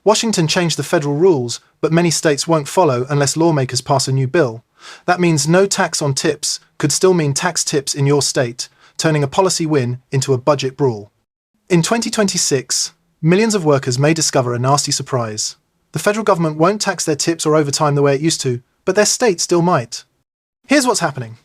Washington changed the federal rules, but many states won't follow unless lawmakers pass a new bill. That means no tax on tips could still mean tax tips in your state, turning a policy win into a budget brawl. In 2026, millions of workers may discover a nasty surprise. The federal government won't tax their tips or overtime the way it used to, but their state still might. Here's what's happening.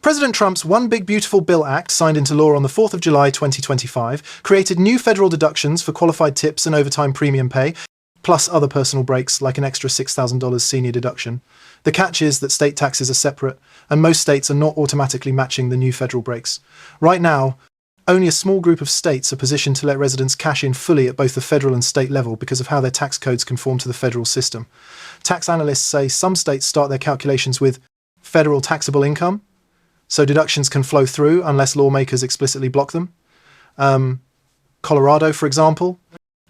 President Trump's One Big Beautiful Bill Act, signed into law on the 4th of July 2025, created new federal deductions for qualified tips and overtime premium pay, plus other personal breaks like an extra $6,000 senior deduction. The catch is that state taxes are separate, and most states are not automatically matching the new federal breaks. Right now, only a small group of states are positioned to let residents cash in fully at both the federal and state level because of how their tax codes conform to the federal system. Tax analysts say some states start their calculations with federal taxable income, so deductions can flow through unless lawmakers explicitly block them. Colorado, for example,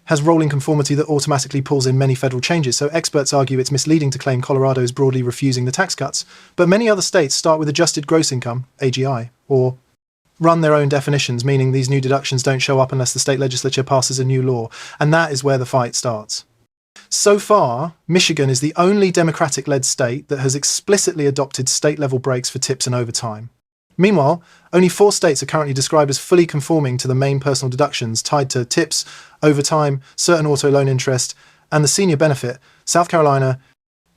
has rolling conformity that automatically pulls in many federal changes, so experts argue it's misleading to claim Colorado is broadly refusing the tax cuts. But many other states start with adjusted gross income, AGI, or run their own definitions, meaning these new deductions don't show up unless the state legislature passes a new law, and that is where the fight starts. So far, Michigan is the only Democratic-led state that has explicitly adopted state-level breaks for tips and overtime. Meanwhile, only 4 states are currently described as fully conforming to the main personal deductions tied to tips, overtime, certain auto loan interest, and the senior benefit: South Carolina,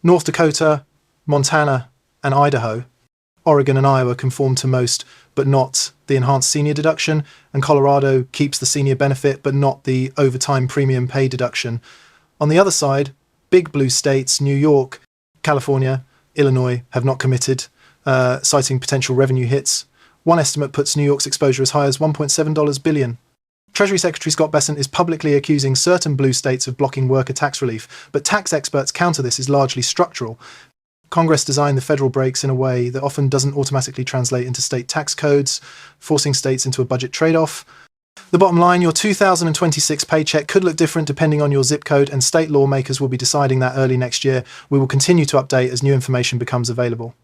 North Dakota, Montana, and Idaho. Oregon and Iowa conform to most, but not the enhanced senior deduction, and Colorado keeps the senior benefit, but not the overtime premium pay deduction. On the other side, big blue states, New York, California, Illinois, have not committed, citing potential revenue hits. One estimate puts New York's exposure as high as $1.7 billion. Treasury Secretary Scott Bessent is publicly accusing certain blue states of blocking worker tax relief, but tax experts counter this as largely structural. Congress designed the federal breaks in a way that often doesn't automatically translate into state tax codes, forcing states into a budget trade-off. The bottom line, your 2026 paycheck could look different depending on your zip code, and state lawmakers will be deciding that early next year. We will continue to update as new information becomes available.